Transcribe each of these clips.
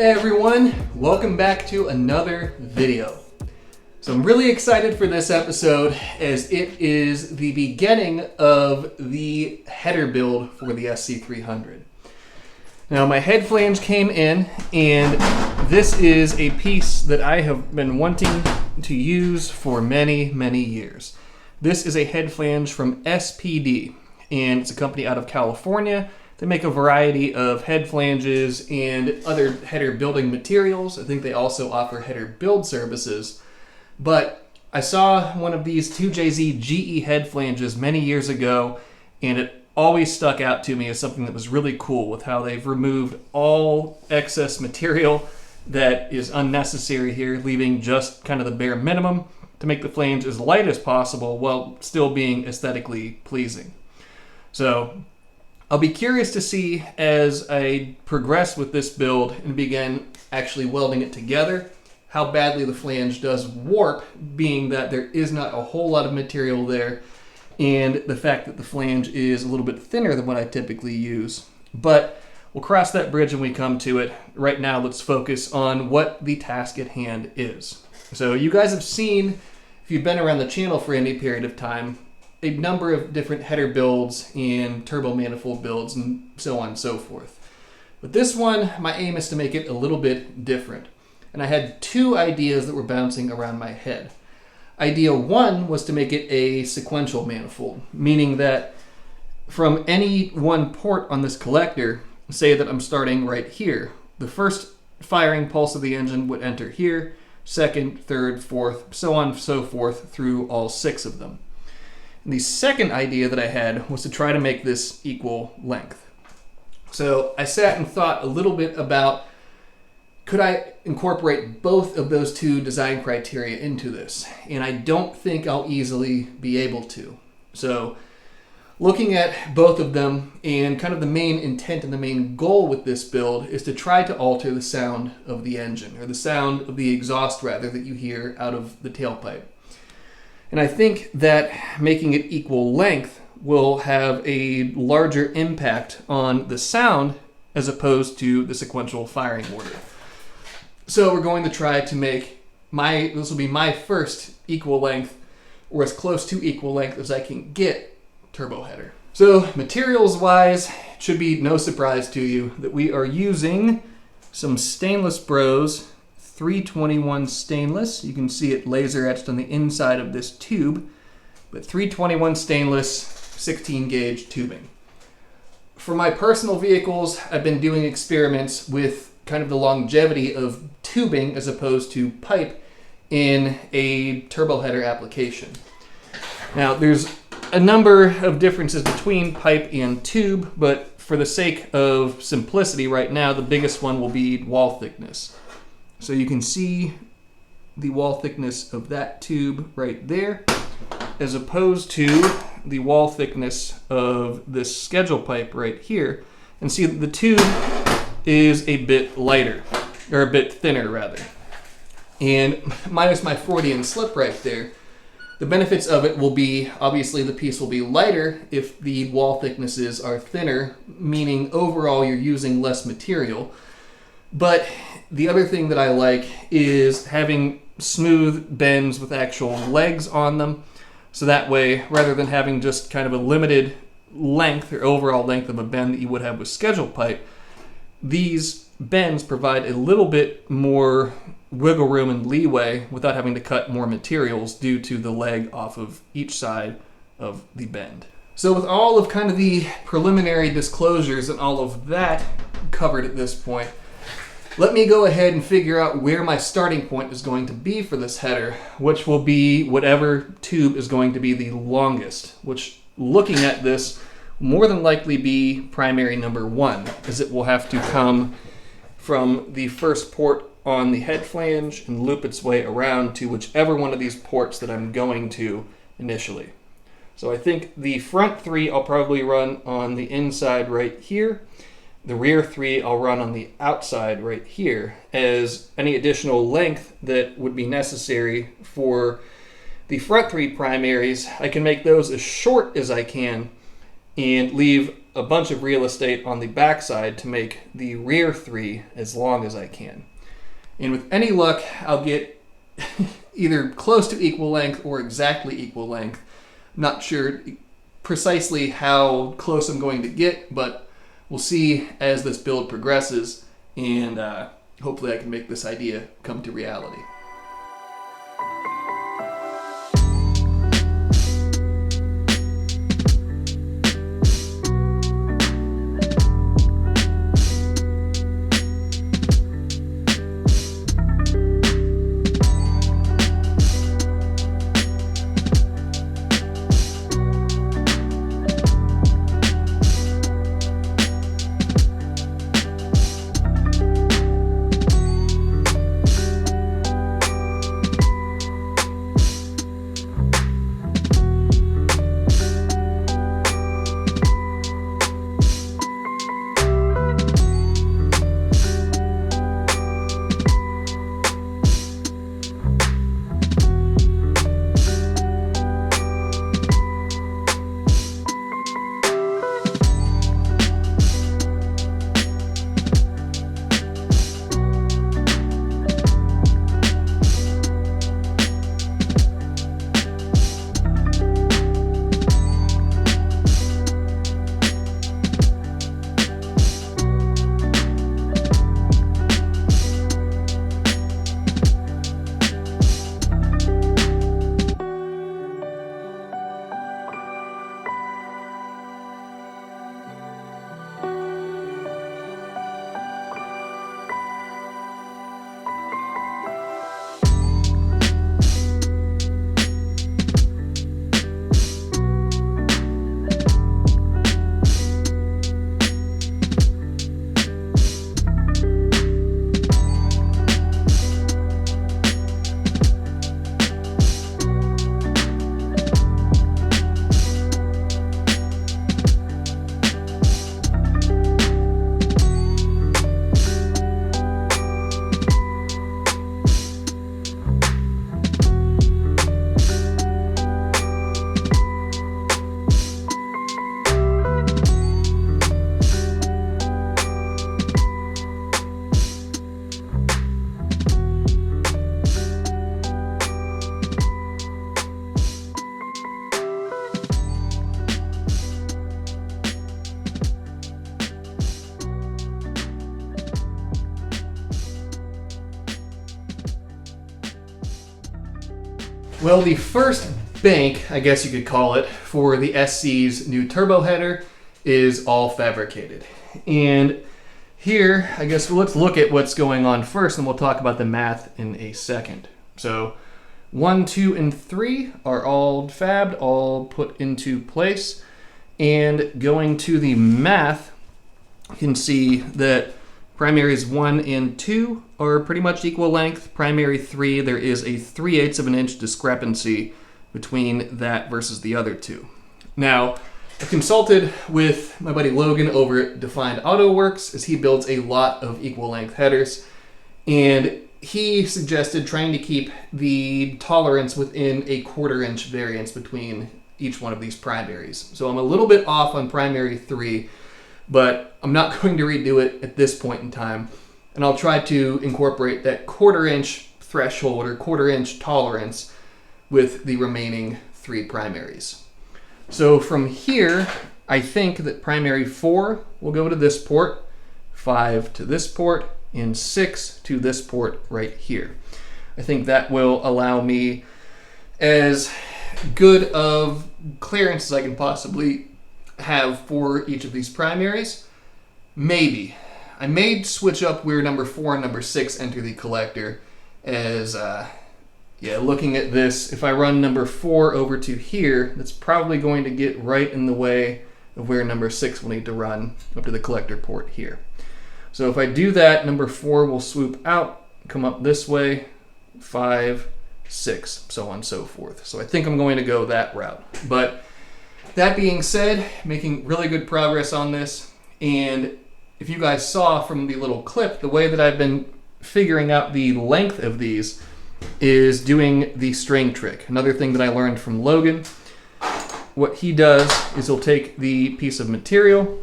Hey everyone, welcome back to another video. So I'm really excited for this episode as it is the beginning of the header build for the SC300. Now my head flange came in and this is a piece that I have been wanting to use for many years. This is a head flange from SPD and it's a company out of California. They make a variety of head flanges and other header building materials. I think they also offer header build services. But I saw one of these 2JZ GE head flanges many years ago, and it always stuck out to me as something that was really cool with how they've removed all excess material that is unnecessary here, leaving just kind of the bare minimum to make the flange as light as possible while still being aesthetically pleasing. So I'll be curious to see as I progress with this build and begin actually welding it together, how badly the flange does warp, being that there is not a whole lot of material there, and the fact that the flange is a little bit thinner than what I typically use. But we'll cross that bridge when we come to it. Right now, let's focus on what the task at hand is. So you guys have seen, if you've been around the channel for any period of time, a number of different header builds and turbo manifold builds and so on and so forth. But this one, my aim is to make it a little bit different. And I had two ideas that were bouncing around my head. Idea one was to make it a sequential manifold, meaning that from any one port on this collector, say that I'm starting right here, the first firing pulse of the engine would enter here, second, third, fourth, so on and so forth through all six of them. And the second idea that I had was to try to make this equal length. So I sat and thought a little bit about, could I incorporate both of those two design criteria into this? And I don't think I'll easily be able to. So looking at both of them, and kind of the main intent and the main goal with this build is to try to alter the sound of the engine, or the sound of the exhaust rather, that you hear out of the tailpipe. And I think that making it equal length will have a larger impact on the sound as opposed to the sequential firing order. So we're going to try to make this will be my first equal length, or as close to equal length as I can get, turbo header. So materials wise, it should be no surprise to you that we are using some Stainless Bros 321 stainless. You can see it laser etched on the inside of this tube, but 321 stainless 16 gauge tubing. For my personal vehicles, I've been doing experiments with kind of the longevity of tubing as opposed to pipe in a turbo header application. Now there's a number of differences between pipe and tube, but for the sake of simplicity right now, the biggest one will be wall thickness. So you can see the wall thickness of that tube right there, as opposed to the wall thickness of this schedule pipe right here. And see that the tube is a bit lighter, or a bit thinner rather. And minus my Freudian slip right there, the benefits of it will be, obviously the piece will be lighter if the wall thicknesses are thinner, meaning overall you're using less material. But the other thing that I like is having smooth bends with actual legs on them. So that way, rather than having just kind of a limited length or overall length of a bend that you would have with schedule pipe, these bends provide a little bit more wiggle room and leeway without having to cut more materials due to the leg off of each side of the bend. So with all of kind of the preliminary disclosures and all of that covered at this point, let me go ahead and figure out where my starting point is going to be for this header, which will be whatever tube is going to be the longest, which, looking at this, will more than likely be primary number one, as it will have to come from the first port on the head flange and loop its way around to whichever one of these ports that I'm going to initially. So I think the front three I'll probably run on the inside right here. The rear three I'll run on the outside right here, as any additional length that would be necessary for the front three primaries, I can make those as short as I can and leave a bunch of real estate on the backside to make the rear 3 as long as I can. And with any luck, I'll get either close to equal length or exactly equal length. Not sure precisely how close I'm going to get, but we'll see as this build progresses, and hopefully I can make this idea come to reality. Well, the first bank, I guess you could call it, for the SC's new turbo header is all fabricated. And here, I guess let's look at what's going on first, and we'll talk about the math in a second. So 1, 2, and 3 are all fabbed, all put into place. And going to the math, you can see that primaries 1 and 2 are pretty much equal length. Primary 3, there is a 3/8 of an inch discrepancy between that versus the other two. Now, I consulted with my buddy Logan over at Defined Auto Works, as he builds a lot of equal length headers, and he suggested trying to keep the tolerance within a 1/4 inch variance between each one of these primaries. So I'm a little bit off on primary 3, but I'm not going to redo it at this point in time, and I'll try to incorporate that 1/4 inch threshold or 1/4 inch tolerance with the remaining 3 primaries. So from here, I think that primary 4 will go to this port, 5 to this port, and 6 to this port right here. I think that will allow me as good of clearance as I can possibly have for each of these primaries. Maybe. I may switch up where number 4 and number 6 enter the collector, as looking at this, if I run number 4 over to here, that's probably going to get right in the way of where number 6 will need to run up to the collector port here. So if I do that, number 4 will swoop out, come up this way, 5, 6, so on and so forth. So I think I'm going to go that route. But that being said, making really good progress on this, and if you guys saw from the little clip, the way that I've been figuring out the length of these is doing the string trick. Another thing that I learned from Logan. what he does is he'll take the piece of material,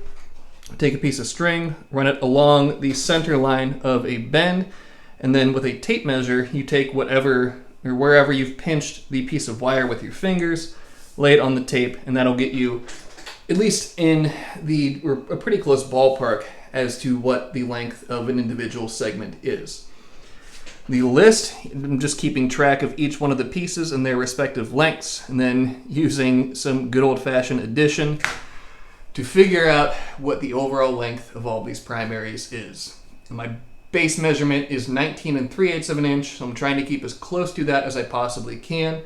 take a piece of string, run it along the center line of a bend, and then with a tape measure, you take whatever or wherever you've pinched the piece of wire with your fingers, lay it on the tape, and that'll get you at least in a pretty close ballpark as to what the length of an individual segment is. The list, I'm just keeping track of each one of the pieces and their respective lengths, and then using some good old-fashioned addition to figure out what the overall length of all these primaries is. And my base measurement is 19 3/8 of an inch, so I'm trying to keep as close to that as I possibly can,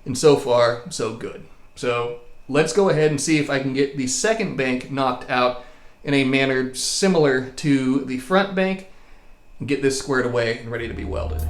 and so far, so good. So let's go ahead and see if I can get the second bank knocked out in a manner similar to the front bank, and get this squared away and ready to be welded.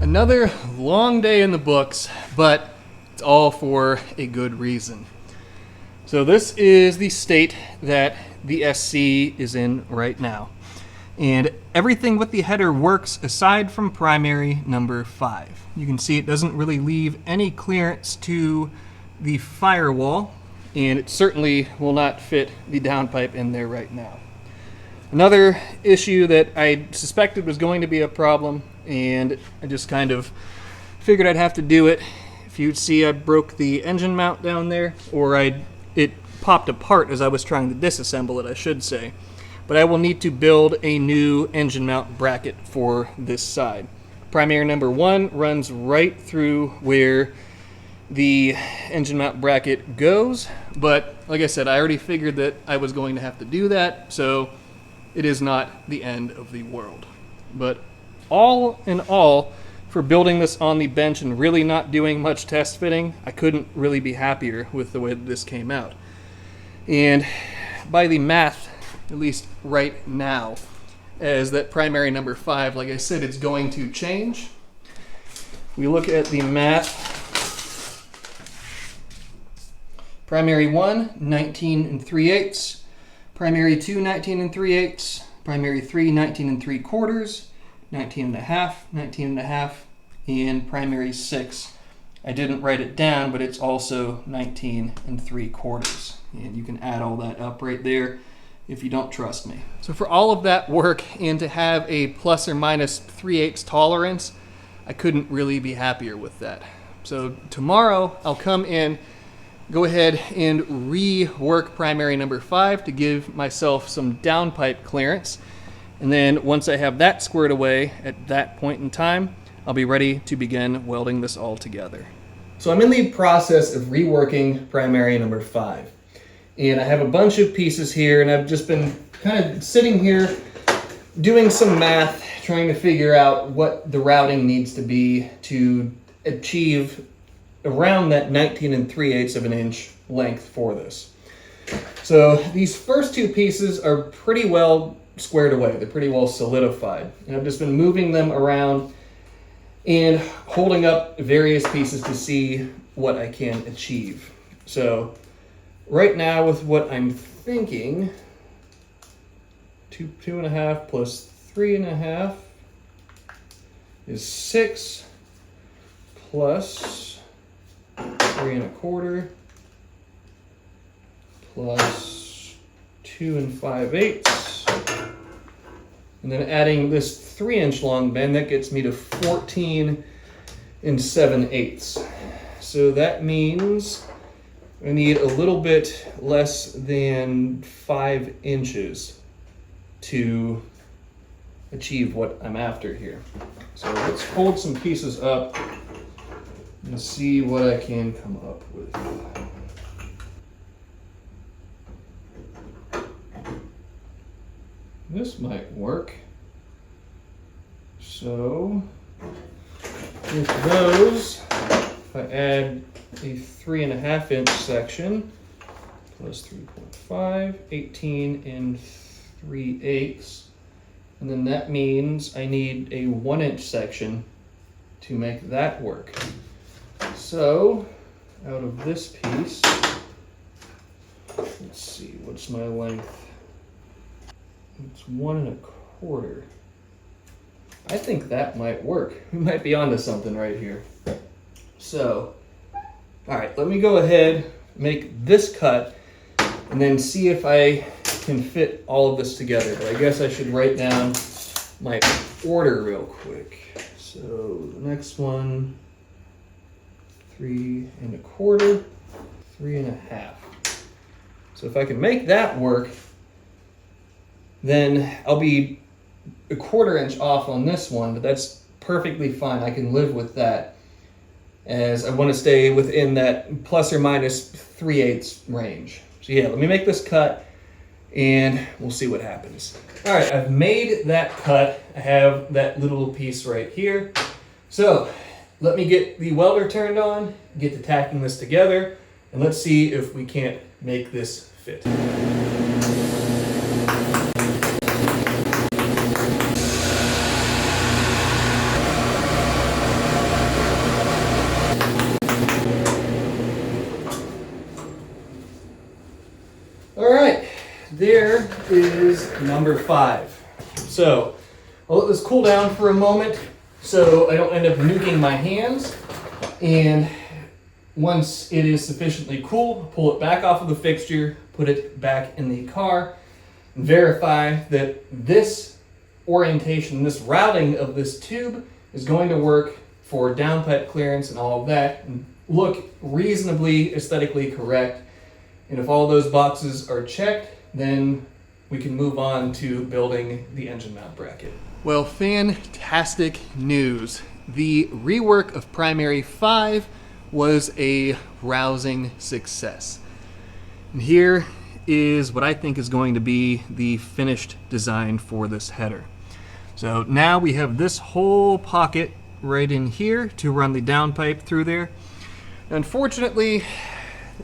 Another long day in the books, but it's all for a good reason. So this is the state that the SC is in right now. And everything with the header works aside from primary number 5. You can see it doesn't really leave any clearance to the firewall, and it certainly will not fit the downpipe in there right now. Another issue that I suspected was going to be a problem, and I just kind of figured I'd have to do it. If you'd see, I broke the engine mount down there, or it popped apart as I was trying to disassemble it, I should say. But I will need to build a new engine mount bracket for this side. Primary number 1 runs right through where the engine mount bracket goes, but like I said, I already figured that I was going to have to do that, so it is not the end of the world. But all in all, for building this on the bench and really not doing much test fitting, I couldn't really be happier with the way that this came out. And by the math, at least right now, as that primary number 5, like I said, it's going to change. We look at the math. Primary 1, 19 3/8. Primary 2, 19 3/8. Primary 3, 19 3/4. 19 1/2, 19 1/2, and primary 6. I didn't write it down, but it's also 19 3/4. And you can add all that up right there if you don't trust me. So for all of that work and to have a plus or minus 3/8 tolerance, I couldn't really be happier with that. So tomorrow I'll come in, go ahead and rework primary number 5 to give myself some downpipe clearance. And then once I have that squared away at that point in time, I'll be ready to begin welding this all together. So I'm in the process of reworking primary number 5. And I have a bunch of pieces here, and I've just been kind of sitting here doing some math, trying to figure out what the routing needs to be to achieve around that 19 3/8 of an inch length for this. So these first two pieces are pretty well squared away. They're pretty well solidified. And I've just been moving them around and holding up various pieces to see what I can achieve. So right now with what I'm thinking, 2.5 plus 3.5 is 6 plus 3 1/4 plus 2 5/8. And then adding this 3-inch long bend, that gets me to 14 7/8. So that means I need a little bit less than 5 inches to achieve what I'm after here. So let's fold some pieces up and see what I can come up with. This might work. So with those, if I add a 3.5-inch section plus 3.5, 18 3/8, and then that means I need a 1-inch section to make that work. So out of this piece, let's see, what's my length? It's 1 1/4. I think that might work. We might be onto something right here. So, all right, let me go ahead, make this cut, and then see if I can fit all of this together. But I guess I should write down my order real quick. So the next one, 3 1/4, 3.5. So if I can make that work, then I'll be a 1/4 inch off on this one, but that's perfectly fine. I can live with that, as I want to stay within that plus or minus 3/8 range. So yeah, let me make this cut and we'll see what happens. All right, I've made that cut. I have that little piece right here. So let me get the welder turned on, get to tacking this together, and let's see if we can't make this fit. All right, there is number 5. So I'll let this cool down for a moment so I don't end up nuking my hands. And once it is sufficiently cool, pull it back off of the fixture, put it back in the car, and verify that this orientation, this routing of this tube is going to work for downpipe clearance and all of that, and look reasonably aesthetically correct. And if all those boxes are checked, then we can move on to building the engine mount bracket. Well, fantastic news. The rework of Primary 5 was a rousing success. And here is what I think is going to be the finished design for this header. So now we have this whole pocket right in here to run the downpipe through there. Unfortunately,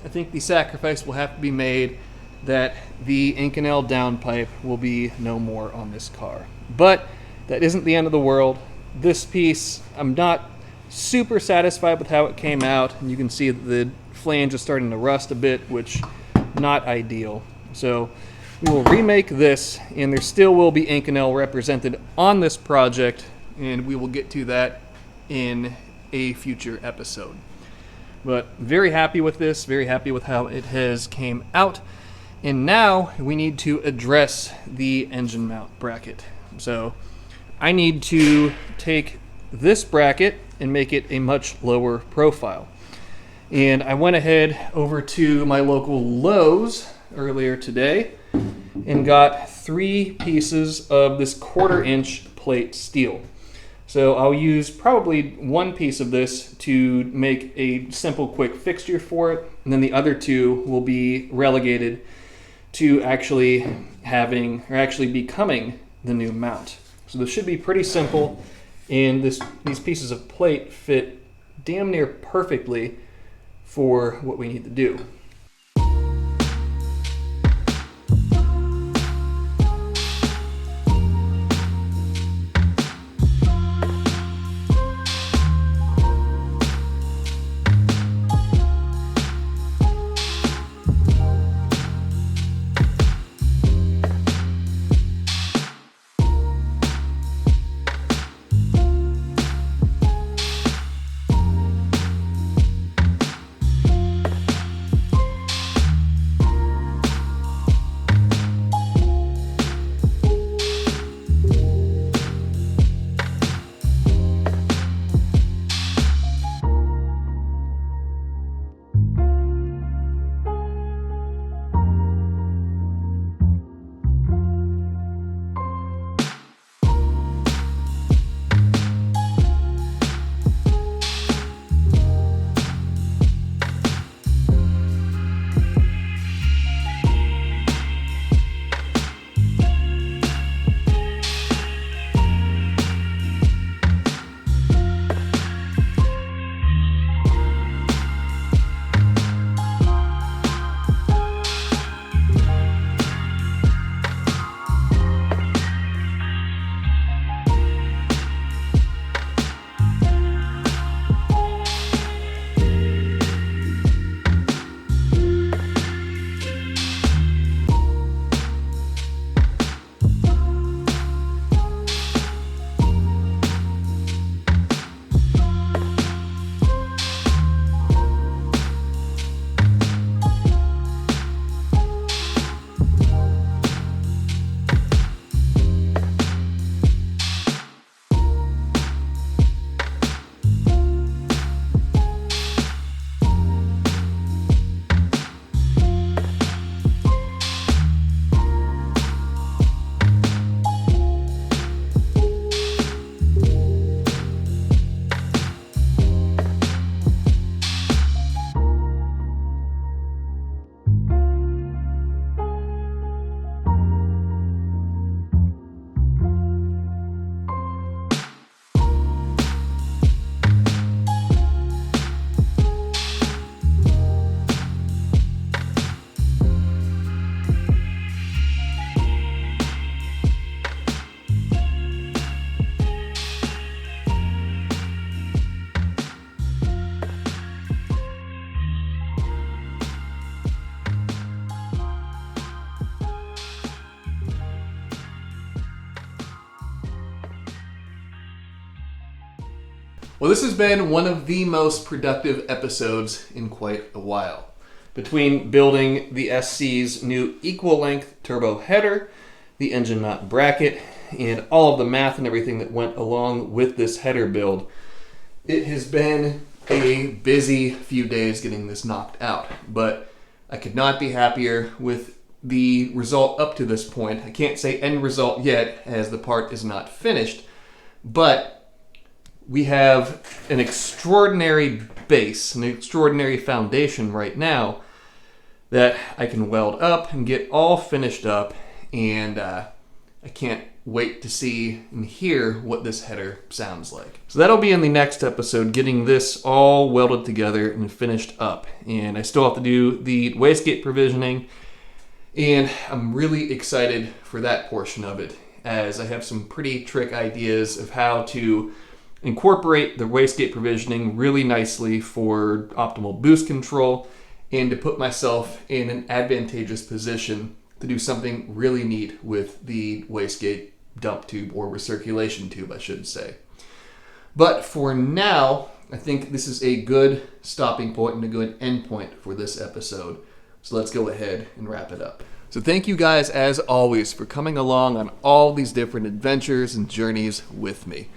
I think the sacrifice will have to be made that the Inconel downpipe will be no more on this car. But that isn't the end of the world. This piece, I'm not super satisfied with how it came out, and you can see that the flange is starting to rust a bit, which not ideal. So we will remake this, and there still will be Inconel represented on this project, and we will get to that in a future episode. But very happy with this, very happy with how it has came out. And now we need to address the engine mount bracket. So I need to take this bracket and make it a much lower profile. And I went ahead over to my local Lowe's earlier today and got 3 pieces of this 1/4 inch plate steel. So I'll use probably 1 piece of this to make a simple quick fixture for it, and then the other 2 will be relegated to actually becoming the new mount. So this should be pretty simple, and these pieces of plate fit damn near perfectly for what we need to do. Well, this has been one of the most productive episodes in quite a while. Between building the SC's new equal length turbo header, the engine mount bracket, and all of the math and everything that went along with this header build, it has been a busy few days getting this knocked out. But I could not be happier with the result up to this point. I can't say end result yet, as the part is not finished, but we have an extraordinary base, an extraordinary foundation right now that I can weld up and get all finished up, and I can't wait to see and hear what this header sounds like. So that'll be in the next episode, getting this all welded together and finished up. And I still have to do the wastegate provisioning, and I'm really excited for that portion of it, as I have some pretty trick ideas of how to incorporate the wastegate provisioning really nicely for optimal boost control, and to put myself in an advantageous position to do something really neat with the wastegate dump tube, or recirculation tube, I should say. But for now, I think this is a good stopping point and a good end point for this episode. So let's go ahead and wrap it up. So thank you guys, as always, for coming along on all these different adventures and journeys with me.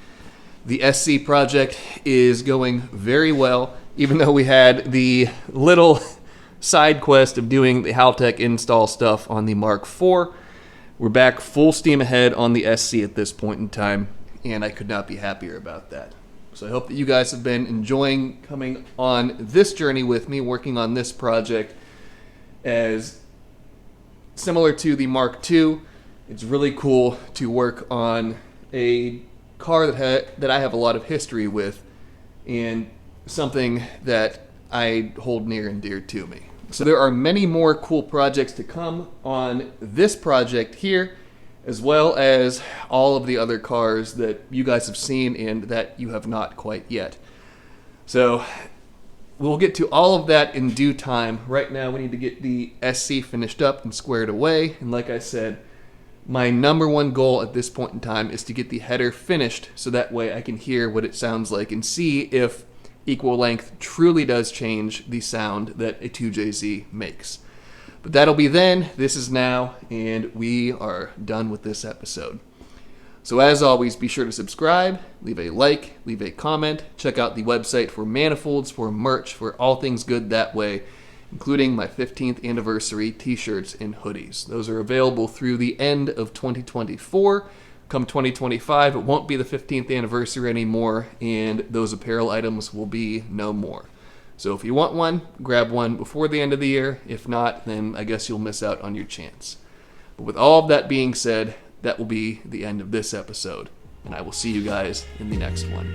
The SC project is going very well, even though we had the little side quest of doing the Haltech install stuff on the Mark IV. We're back full steam ahead on the SC at this point in time, and I could not be happier about that. So I hope that you guys have been enjoying coming on this journey with me, working on this project. As similar to the Mark II, it's really cool to work on a car that I have a lot of history with, and something that I hold near and dear to me. So there are many more cool projects to come on this project here, as well as all of the other cars that you guys have seen and that you have not quite yet. So we'll get to all of that in due time. Right now we need to get the SC finished up and squared away. And like I said, my number one goal at this point in time is to get the header finished, so that way I can hear what it sounds like and see if equal length truly does change the sound that a 2JZ makes. But that'll be then. This is now, and we are done with this episode. So as always, be sure to subscribe, leave a like, leave a comment, check out the website for manifolds, for merch, for all things good that way, including my 15th anniversary t-shirts and hoodies. Those are available through the end of 2024. Come 2025, it won't be the 15th anniversary anymore, and those apparel items will be no more. So if you want one, grab one before the end of the year. If not, then I guess you'll miss out on your chance. But with all of that being said, that will be the end of this episode, and I will see you guys in the next one.